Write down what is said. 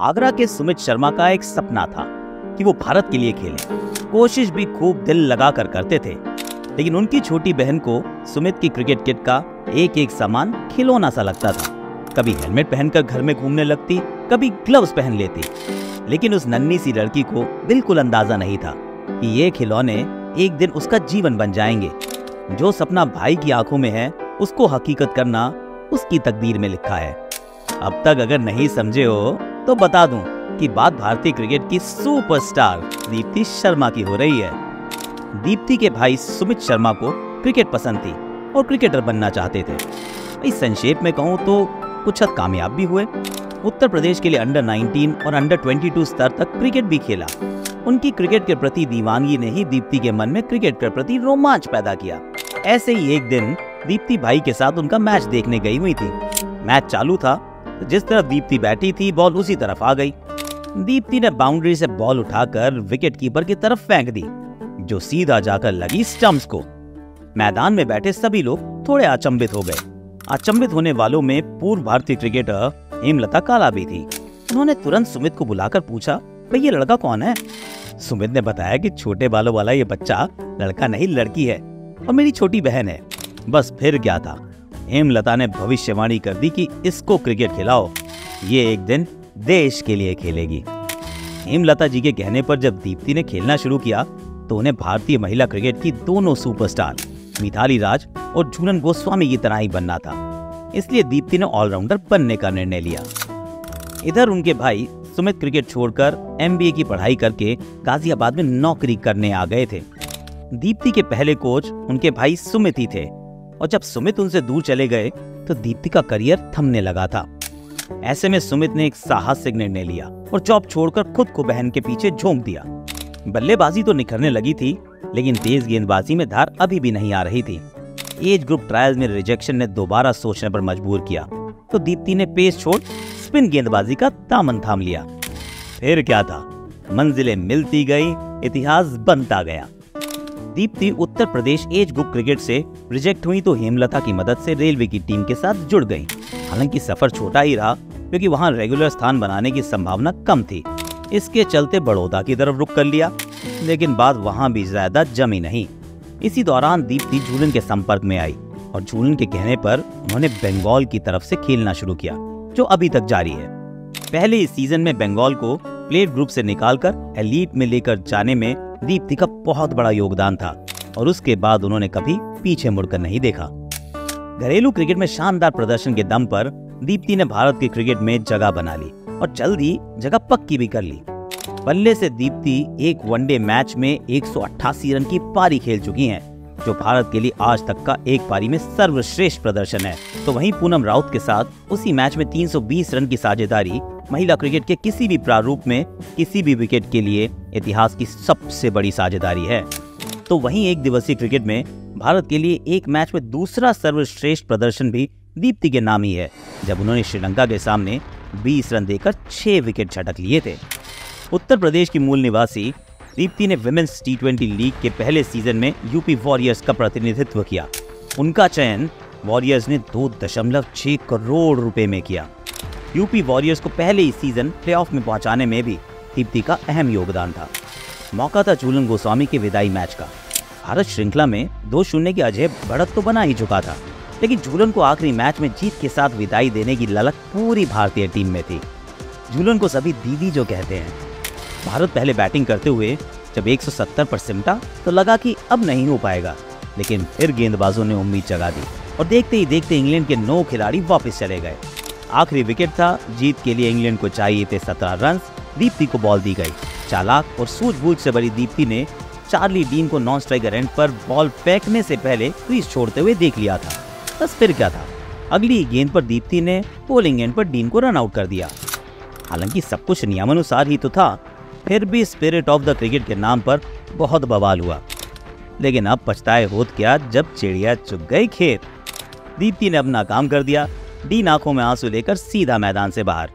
आगरा के सुमित शर्मा का एक सपना था कि वो भारत के लिए खेलें। कोशिश भी खूब दिल लगा कर करते थे, लेकिन उनकी छोटी बहन को सुमित की क्रिकेट किट का एक एक सामान खिलौना सा लगता था। कभी हेलमेट पहनकर घर में घूमने लगती, कभी ग्लव्स पहन लेती, लेकिन उस नन्ही सी लड़की को बिल्कुल अंदाजा नहीं था कि ये खिलौने एक दिन उसका जीवन बन जाएंगे। जो सपना भाई की आंखों में है, उसको हकीकत करना उसकी तकदीर में लिखा है। अब तक अगर नहीं समझे हो तो बता दूं कि बात भारतीय क्रिकेट की सुपरस्टार दीप्ति शर्मा की हो रही है। दीप्ति के भाई सुमित शर्मा को क्रिकेट पसंद थी और क्रिकेटर बनना चाहते थे। इस संक्षेप में कहूं तो कुछ हद कामयाब भी हुए। उत्तर प्रदेश के लिए अंडर 19 और अंडर 22 स्तर तक क्रिकेट भी खेला। उनकी क्रिकेट के प्रति दीवानगी ने ही दीप्ति के मन में क्रिकेट के प्रति रोमांच पैदा किया। ऐसे ही एक दिन दीप्ति भाई के साथ उनका मैच देखने गई हुई थी। मैच चालू था तो जिस तरफ दीप्ति बैठी थी, बॉल उसी तरफ आ गई। दीप्ति ने बाउंड्री से बॉल उठाकर विकेट कीपर की तरफ फेंक दी, जो सीधा जाकर लगी स्टंप्स को। मैदान में बैठे सभी लोग थोड़े अचंभित हो गए। अचंभित होने वालों में पूर्व भारतीय क्रिकेटर हेमलता काला भी थी। उन्होंने तुरंत सुमित को बुलाकर पूछा, भाई ये लड़का कौन है? सुमित ने बताया कि छोटे बालों वाला ये बच्चा लड़का नहीं लड़की है और मेरी छोटी बहन है। बस फिर क्या था, हेमलता ने भविष्यवाणी कर दी कि इसको क्रिकेट खिलाओ, ये एक दिन देश के लिए खेलेगी। हेमलता जी के कहने पर जब दीप्ति ने खेलना शुरू किया तो उन्हें भारतीय महिला क्रिकेट की दोनों सुपरस्टार मिताली राज और झूलन गोस्वामी की तरह ही बनना था। इसलिए दीप्ति ने ऑलराउंडर बनने का निर्णय लिया। इधर उनके भाई सुमित क्रिकेट छोड़कर MBA की पढ़ाई करके गाजियाबाद में नौकरी करने आ गए थे। दीप्ति के पहले कोच उनके भाई सुमित ही थे और जब सुमित उनसे दूर चले गए तो दीप्ति का करियर थमने लगा था। ऐसे में सुमित ने एक साहसिक निर्णय लिया और जॉब छोड़कर खुद को बहन के पीछे झोंक दिया। बल्लेबाजी तो निखरने लगी थी, लेकिन तेज गेंदबाजी में धार अभी भी नहीं आ रही थी। एज ग्रुप ट्रायल्स में रिजेक्शन ने दोबारा सोचने पर मजबूर किया तो दीप्ति ने पेस छोड़ स्पिन गेंदबाजी का दामन थाम लिया। फिर क्या था, मंजिलें मिलती गई, इतिहास बनता गया। Deepti Uttar Pradesh age group cricket से रिजेक्ट हुई तो हेमलता की मदद से रेलवे की टीम के साथ जुड़ गई। हालांकि सफर छोटा ही रहा क्योंकि वहां रेगुलर स्थान बनाने की संभावना कम थी। इसके चलते बड़ौदा की तरफ रुख कर लिया, लेकिन बात वहां भी ज्यादा जमी नहीं। इसी दौरान दीप्ति झूलन के संपर्क में आई और झूलन के कहने पर उन्होंने बंगाल की तरफ से खेलना शुरू किया, जो अभी तक जारी है। पहले इस सीजन में बंगाल को प्लेट ग्रुप से निकालकर एलीट में लेकर जाने में दीप्ति का बहुत बड़ा योगदान था और उसके बाद उन्होंने कभी पीछे मुड़कर नहीं देखा। घरेलू क्रिकेट में शानदार प्रदर्शन के दम पर दीप्ति ने भारत के क्रिकेट में जगह बना ली और जल्दी जगह पक्की भी कर ली। बल्ले से दीप्ति एक वनडे मैच में 188 रन की पारी खेल चुकी हैं, जो भारत के लिए आज तक का एक पारी में सर्वश्रेष्ठ प्रदर्शन है। तो वहीं पूनम राउत के साथ उसी मैच में 320 रन की साझेदारी महिला क्रिकेट के किसी भी प्रारूप में किसी भी विकेट के लिए इतिहास की सबसे बड़ी साझेदारी है। तो वहीं एक दिवसीय क्रिकेट में भारत के लिए एक मैच में दूसरा सर्वश्रेष्ठ प्रदर्शन भी दीप्ति के नाम ही है, जब उन्होंने श्रीलंका के सामने 20 रन देकर 6 विकेट झटक लिए थे। उत्तर प्रदेश की मूल निवासी दीप्ति ने विमेंस T20 लीग के पहले सीजन में यूपी वॉरियर्स का प्रतिनिधित्व किया। उनका चयन वॉरियर्स ने 2.6 करोड़ रुपए में किया। यूपी वॉरियर्स को पहले ही सीजन प्लेऑफ में पहुंचाने में भी दीप्ति का अहम योगदान था। मौका था झूलन गोस्वामी के विदाई मैच का। भारत श्रृंखला में 2-0 की अजय बढ़त तो बना ही चुका था, लेकिन झूलन को आखिरी मैच में जीत के साथ विदाई देने की ललक पूरी भारतीय टीम में थी। झूलन को सभी दीदी जो कहते हैं। भारत पहले बैटिंग करते हुए जब 170 पर सिमटा तो लगा कि अब नहीं हो पाएगा, लेकिन फिर गेंदबाजों ने उम्मीद जगा दी और देखते ही देखते इंग्लैंड के 9 खिलाड़ी वापस चले गए। आखिरी विकेट था, जीत के लिए इंग्लैंड को चाहिए थे 17 रन। दीप्ति को बॉल दी गई। चालाक और सूझबूझ से भरी दीप्ति ने चार्ली डीन को नॉन स्ट्राइकर एंड पर बॉल फेंकने से पहले क्रीज छोड़ते हुए देख लिया था। बस फिर क्या था, अगली गेंद पर दीप्ति ने बॉलिंग एंड पर डीन को रन आउट कर दिया। हालांकि सब कुछ नियमानुसार ही तो था, फिर भी स्पिरिट ऑफ द क्रिकेट के नाम पर बहुत बवाल हुआ। लेकिन अब पछताए होत क्या जब चिड़िया चुग गई खेत। दीप्ति ने अपना काम कर दिया। डीन आंखों में आंसू लेकर सीधा मैदान से बाहर।